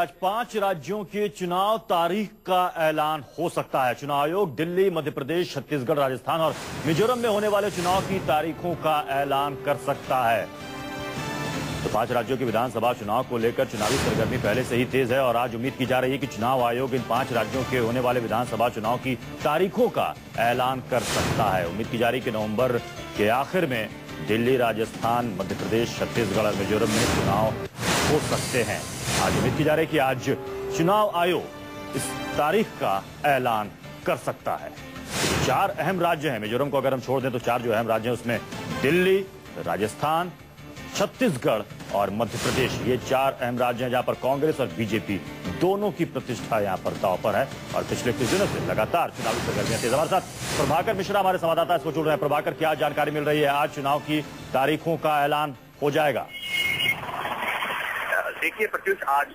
आज 5 राज्यों के चुनाव तारीख का ऐलान हो सकता है। चुनाव आयोग दिल्ली, मध्य प्रदेश, छत्तीसगढ़, राजस्थान और मिजोरम में होने वाले चुनाव की तारीखों का ऐलान कर सकता है। तो 5 राज्यों के विधानसभा चुनाव को लेकर चुनावी सरगर्मी पहले से ही तेज है और आज उम्मीद की जा रही है कि चुनाव आयोग इन 5 राज्यों के होने वाले विधानसभा चुनाव की तारीखों का ऐलान कर सकता है। उम्मीद की जा रही है कि नवंबर के आखिर में दिल्ली, राजस्थान, मध्य प्रदेश, छत्तीसगढ़ और मिजोरम में चुनाव हो सकते हैं। आज उम्मीद की जा रही है कि आज चुनाव आयोग इस तारीख का ऐलान कर सकता है। 4 अहम राज्य हैं, मिजोरम को अगर हम छोड़ दें तो 4 जो अहम राज्य हैं उसमें दिल्ली, राजस्थान, छत्तीसगढ़ और मध्य प्रदेश, ये 4 अहम राज्य हैं जहां पर कांग्रेस और बीजेपी दोनों की प्रतिष्ठा यहां पर दांव पर है और पिछले कुछ दिनों से लगातार चुनावी सरगर्मियां तेज। हमारे साथ प्रभाकर मिश्रा हमारे संवाददाता इसको जुड़ रहे हैं। प्रभाकर, क्या जानकारी मिल रही है? आज चुनाव की तारीखों का ऐलान हो जाएगा? देखिए प्रत्युष, आज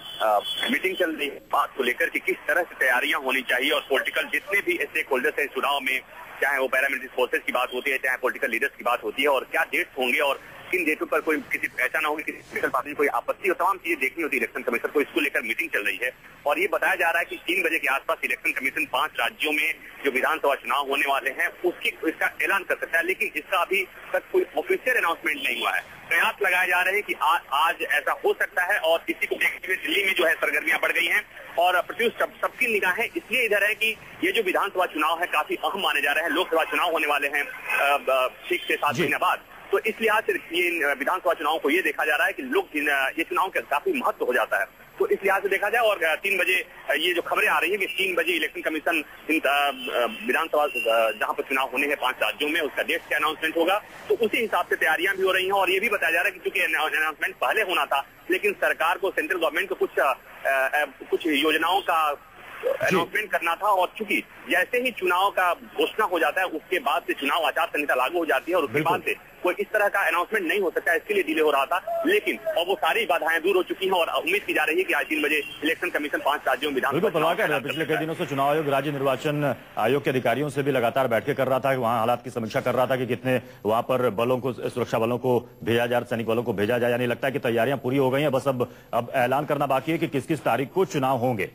मीटिंग चल रही है बात को लेकर कि किस तरह से तैयारियां होनी चाहिए और पॉलिटिकल जितने भी स्टेक होल्डर्स हैं चुनाव में, चाहे वो पैरामिलिट्री फोर्सेस की बात होती है, चाहे पॉलिटिकल लीडर्स की बात होती है, और क्या डेट्स होंगे और किन डेटों पर कोई किसी ऐसा ना होगी किसी पॉलिटिकल पार्टी की कोई आपत्ति और तमाम चीजें देखनी होती है इलेक्शन कमीशन को। इसको लेकर मीटिंग चल रही है और ये बताया जा रहा है कि 3 बजे के आसपास इलेक्शन कमीशन 5 राज्यों में जो विधानसभा चुनाव होने वाले हैं इसका ऐलान कर सकता है, लेकिन इसका अभी तक कोई ऑफिशियल अनाउंसमेंट नहीं हुआ है। प्रयास लगाए जा रहे हैं कि आज ऐसा हो सकता है और इसी को देखते हुए दिल्ली में जो है सरगर्मियां बढ़ गई हैं और प्रत्युष सबकी निगाहें इसलिए इधर है कि ये जो विधानसभा चुनाव है काफी अहम माने जा रहे हैं। लोकसभा चुनाव होने वाले हैं ठीक से 7 महीने बाद, तो इस लिहाज से ये विधानसभा चुनाव को ये देखा जा रहा है कि ये चुनाव का काफी महत्व हो जाता है। तो इस लिहाज से देखा जाए और 3 बजे ये जो खबरें आ रही है कि 3 बजे इलेक्शन कमीशन विधानसभा जहां पर चुनाव होने हैं 5 राज्यों में, उसका डेट का अनाउंसमेंट होगा। तो उसी हिसाब से तैयारियां भी हो रही हैं और ये भी बताया जा रहा है कि चूंकि अनाउंसमेंट पहले होना था, लेकिन सरकार को, सेंट्रल गवर्नमेंट को कुछ योजनाओं का अनाउंसमेंट करना था और चूंकि जैसे ही चुनाव का घोषणा हो जाता है उसके बाद से चुनाव आचार संहिता लागू हो जाती है और उसके बाद से कोई इस तरह का अनाउंसमेंट नहीं हो सकता, इसके लिए डिले हो रहा था। लेकिन अब वो सारी बाधाएं दूर हो चुकी हैं और उम्मीद की जा रही है कि आज 3 बजे इलेक्शन कमीशन 5 राज्यों में विधानसभा पिछले कई दिनों से चुनाव आयोग, राज्य निर्वाचन आयोग के अधिकारियों से भी लगातार बैठकें कर रहा था, वहां हालात की समीक्षा कर रहा था कि कितने वहां पर बलों को, सुरक्षा बलों को भेजा जाए, सैनिक बलों को भेजा जाए। यानी लगता है कि तैयारियां पूरी हो गई हैं, बस अब ऐलान करना बाकी है कि किस किस तारीख को चुनाव होंगे।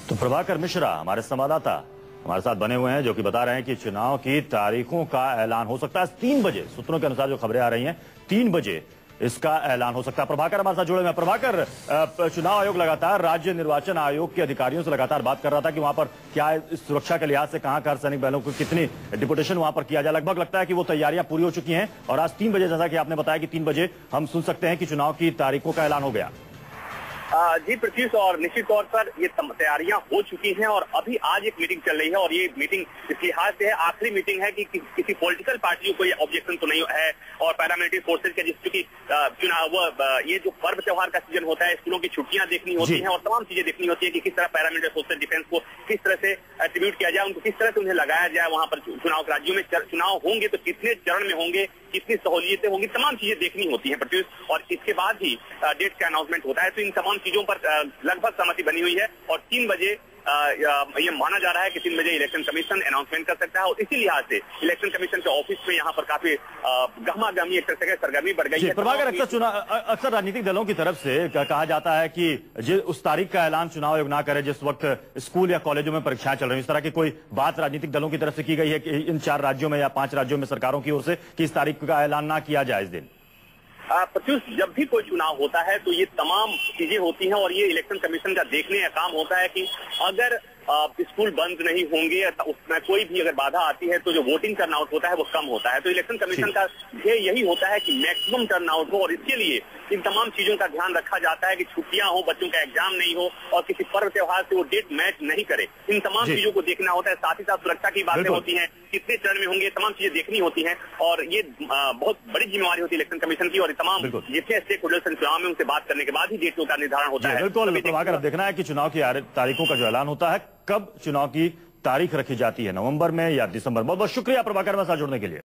तो प्रभाकर मिश्रा हमारे संवाददाता हमारे साथ बने हुए हैं जो कि बता रहे हैं कि चुनाव की तारीखों का ऐलान हो सकता है 3 बजे। सूत्रों के अनुसार जो खबरें आ रही हैं 3 बजे इसका ऐलान हो सकता है। प्रभाकर हमारे साथ जुड़े हुए हैं। प्रभाकर, चुनाव आयोग लगातार राज्य निर्वाचन आयोग के अधिकारियों से लगातार बात कर रहा था कि वहां पर क्या सुरक्षा के लिहाज से कहां सैनिक बलों को कितनी डिपुटेशन वहां पर किया जाए। लगभग लगता है कि वो तैयारियां पूरी हो चुकी हैं और आज 3 बजे, जैसा कि आपने बताया कि 3 बजे हम सुन सकते हैं कि चुनाव की तारीखों का ऐलान हो गया। जी प्रत्युष, और निश्चित तौर पर ये तैयारियां हो चुकी हैं और अभी आज एक मीटिंग चल रही है और ये मीटिंग इस लिहाज से है, आखिरी मीटिंग है कि किसी पॉलिटिकल पार्टियों को ये ऑब्जेक्शन तो नहीं है और पैरामिलिट्री फोर्सेज के जिसकी चुनाव ये जो पर्व त्योहार का सीजन होता है, स्कूलों की छुट्टियां देखनी होती हैं और तमाम चीजें देखनी होती है कि किस तरह पैरामिलिट्री फोर्सेज डिफेंस को किस तरह से एट्रीब्यूट किया जाए, उनको किस तरह से उन्हें लगाया जाए। वहां पर चुनाव राज्यों में चुनाव होंगे तो कितने चरण में होंगे, कितनी सहूलियतें होंगी, तमाम चीजें देखनी होती है प्रत्युष, और इसके बाद ही डेट का अनाउंसमेंट होता है। तो इन तमाम चीजों पर लगभग सहमति बनी हुई है और 3 बजे ये माना जा रहा है कि 3 बजे इलेक्शन कमीशन अनाउंसमेंट कर सकता है और इसी लिहाज से इलेक्शन कमीशन के ऑफिस में यहाँ पर काफी गहमा-गहमी एक तरह से सरगर्मी बढ़ गई है। प्रभाकर, अक्सर राजनीतिक दलों की तरफ से कहा जाता है कि उस तारीख का ऐलान चुनाव आयोग ना करे जिस वक्त स्कूल या कॉलेजों में परीक्षाएं चल रही हैं। इस तरह की कोई बात राजनीतिक दलों की तरफ से की गई है कि इन 4 राज्यों में या 5 राज्यों में सरकारों की ओर से कि इस तारीख का ऐलान ना किया जाए इस दिन? प्रत्युष, जब भी कोई चुनाव होता है तो ये तमाम चीजें होती हैं और ये इलेक्शन कमीशन का देखने का काम होता है कि अगर स्कूल बंद नहीं होंगे, उसमें कोई भी अगर बाधा आती है तो जो वोटिंग टर्नआउट होता है वो कम होता है। तो इलेक्शन कमीशन का ध्येय यही होता है कि मैक्सिमम टर्नआउट हो और इसके लिए इन तमाम चीजों का ध्यान रखा जाता है कि छुट्टियां हो, बच्चों का एग्जाम नहीं हो और किसी पर्व त्योहार से वो डेट मैच नहीं करे। इन तमाम चीजों को देखना होता है, साथ ही साथ सुरक्षा की बातें होती हैं, कितने चरण में होंगे, तमाम चीजें देखनी होती हैं और ये बहुत बड़ी जिम्मेवारी होती है इलेक्शन कमीशन की और तमाम जितने स्टेक होल्डर्स चुनाव में उनसे बात करने के बाद ही डेटों का निर्धारण होता है। बिल्कुल प्रभाकर, अब देखना है कि चुनाव की तारीखों का जो ऐलान होता है, कब चुनाव की तारीख रखी जाती है, नवंबर में या दिसंबर में। बहुत बहुत शुक्रिया प्रभाकर, में साथ जुड़ने के लिए।